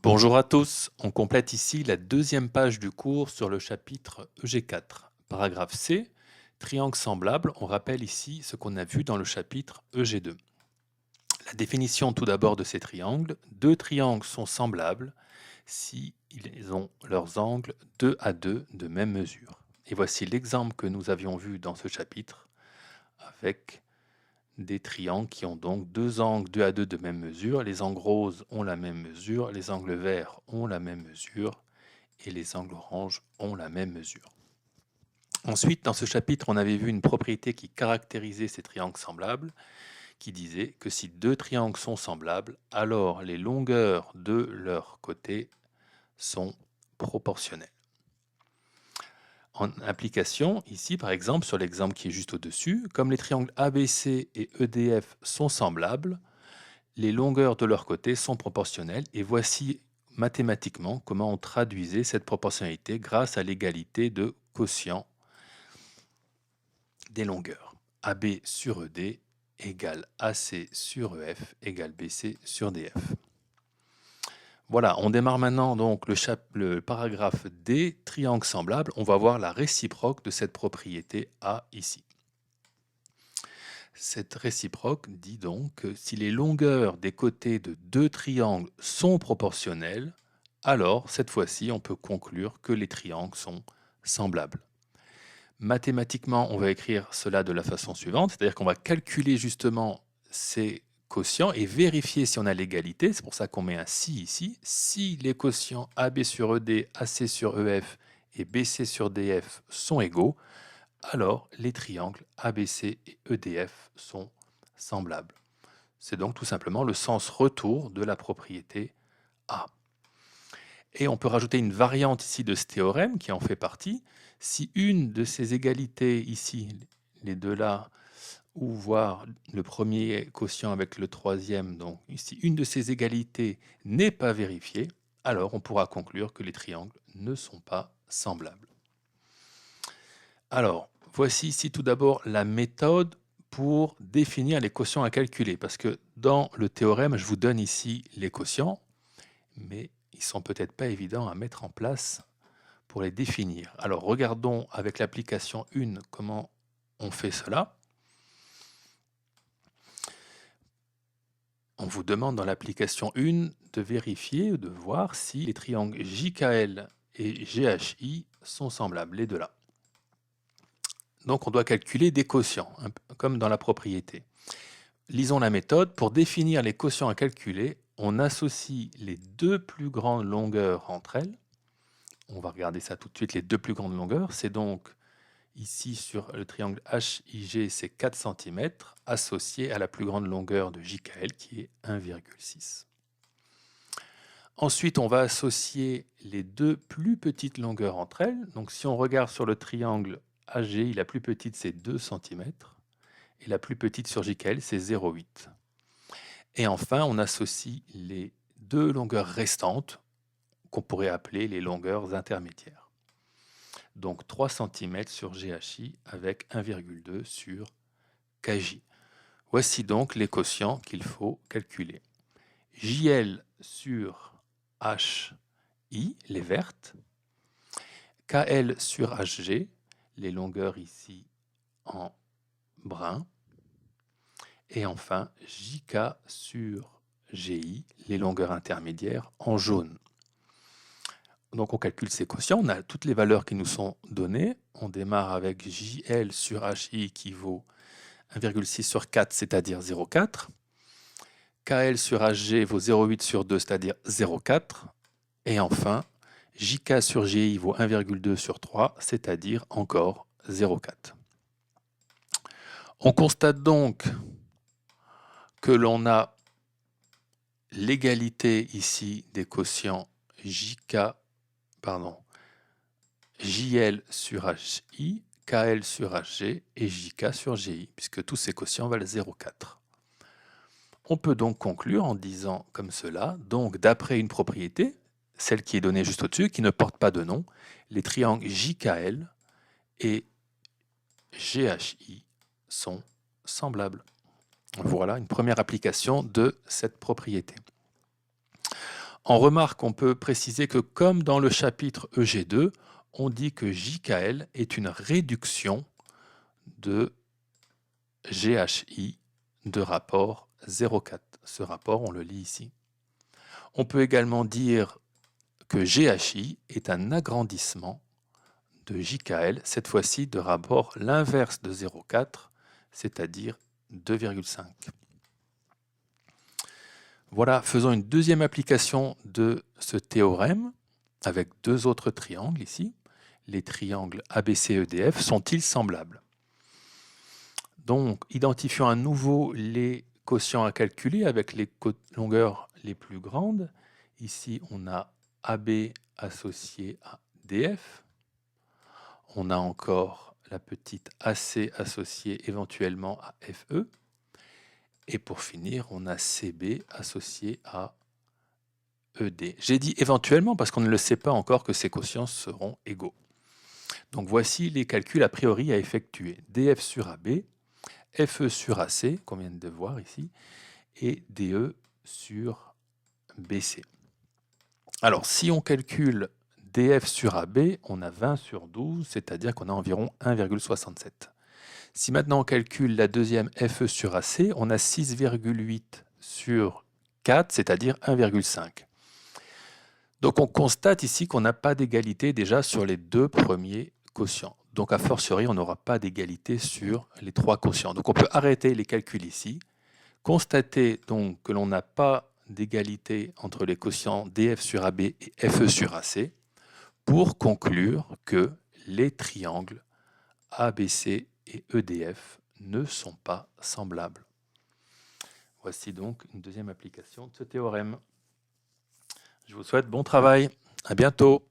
Bonjour à tous, on complète ici la deuxième page du cours sur le chapitre EG4. Paragraphe C, triangle semblable, on rappelle ici ce qu'on a vu dans le chapitre EG2. La définition tout d'abord de ces triangles. Deux triangles sont semblables si ils ont leurs angles 2 à 2 de même mesure. Et voici l'exemple que nous avions vu dans ce chapitre avec des triangles qui ont donc deux angles 2 à 2 de même mesure. Les angles roses ont la même mesure, les angles verts ont la même mesure et les angles oranges ont la même mesure. Ensuite, dans ce chapitre, on avait vu une propriété qui caractérisait ces triangles semblables, qui disait que si deux triangles sont semblables, alors les longueurs de leurs côtés sont proportionnelles. En application, ici par exemple, sur l'exemple qui est juste au-dessus, comme les triangles ABC et EDF sont semblables, les longueurs de leurs côtés sont proportionnelles, et voici mathématiquement comment on traduisait cette proportionnalité grâce à l'égalité de quotient des longueurs. AB sur ED égale AC sur EF égale BC sur DF. Voilà, on démarre maintenant donc le paragraphe D, triangle semblable. On va voir la réciproque de cette propriété A ici. Cette réciproque dit donc que si les longueurs des côtés de deux triangles sont proportionnelles, alors cette fois-ci on peut conclure que les triangles sont semblables. Mathématiquement, on va écrire cela de la façon suivante, c'est-à-dire qu'on va calculer justement ces quotients et vérifier si on a l'égalité. C'est pour ça qu'on met un si ici. Si les quotients AB sur ED, AC sur EF et BC sur DF sont égaux, alors les triangles ABC et EDF sont semblables. C'est donc tout simplement le sens retour de la propriété A. Et on peut rajouter une variante ici de ce théorème qui en fait partie. Si une de ces égalités ici, les deux là, ou voir le premier quotient avec le troisième, donc ici, une de ces égalités n'est pas vérifiée, alors on pourra conclure que les triangles ne sont pas semblables. Alors, voici ici tout d'abord la méthode pour définir les quotients à calculer, parce que dans le théorème, je vous donne ici les quotients, mais ils ne sont peut-être pas évidents à mettre en place pour les définir. Alors, regardons avec l'application 1 comment on fait cela. On vous demande dans l'application 1 de vérifier, de voir si les triangles JKL et GHI sont semblables, les deux là. Donc on doit calculer des quotients, comme dans la propriété. Lisons la méthode. Pour définir les quotients à calculer, on associe les deux plus grandes longueurs entre elles. On va regarder ça tout de suite, les deux plus grandes longueurs. C'est donc ici sur le triangle HIG, c'est 4 cm, associé à la plus grande longueur de JKL qui est 1,6. Ensuite, on va associer les deux plus petites longueurs entre elles. Donc si on regarde sur le triangle AG, la plus petite c'est 2 cm et la plus petite sur JKL c'est 0,8. Et enfin, on associe les deux longueurs restantes qu'on pourrait appeler les longueurs intermédiaires. Donc 3 cm sur GHI avec 1,2 sur KJ. Voici donc les quotients qu'il faut calculer. JL sur HI, les vertes, KL sur HG, les longueurs ici en brun, et enfin JK sur GI, les longueurs intermédiaires en jaune. Donc on calcule ces quotients, on a toutes les valeurs qui nous sont données. On démarre avec JL sur HI qui vaut 1,6 sur 4, c'est-à-dire 0,4. KL sur HG vaut 0,8 sur 2, c'est-à-dire 0,4. Et enfin, JK sur GI vaut 1,2 sur 3, c'est-à-dire encore 0,4. On constate donc que l'on a l'égalité ici des quotients JL sur HI, KL sur HG et JK sur GI, puisque tous ces quotients valent 0,4. On peut donc conclure en disant comme cela, donc d'après une propriété, celle qui est donnée juste au-dessus, qui ne porte pas de nom, les triangles JKL et GHI sont semblables. Voilà une première application de cette propriété. En remarque, on peut préciser que comme dans le chapitre EG2, on dit que JKL est une réduction de GHI de rapport 0,4. Ce rapport, on le lit ici. On peut également dire que GHI est un agrandissement de JKL, cette fois-ci de rapport l'inverse de 0,4, c'est-à-dire 2,5. Voilà, faisons une deuxième application de ce théorème avec deux autres triangles ici. Les triangles ABCEDF sont-ils semblables? Donc, identifions à nouveau les quotients à calculer avec les longueurs les plus grandes. Ici, on a AB associé à DF. On a encore la petite AC associée éventuellement à FE. Et pour finir, on a CB associé à ED. J'ai dit éventuellement parce qu'on ne le sait pas encore que ces quotients seront égaux. Donc voici les calculs a priori à effectuer. DF sur AB, FE sur AC, qu'on vient de voir ici, et DE sur BC. Alors si on calcule DF sur AB, on a 20 sur 12, c'est-à-dire qu'on a environ 1,67. Si maintenant on calcule la deuxième FE sur AC, on a 6,8 sur 4, c'est-à-dire 1,5. Donc on constate ici qu'on n'a pas d'égalité déjà sur les deux premiers quotients. Donc a fortiori, on n'aura pas d'égalité sur les trois quotients. Donc on peut arrêter les calculs ici, constater donc que l'on n'a pas d'égalité entre les quotients DF sur AB et FE sur AC, pour conclure que les triangles ABC et EDF ne sont pas semblables. Voici donc une deuxième application de ce théorème. Je vous souhaite bon travail. À bientôt.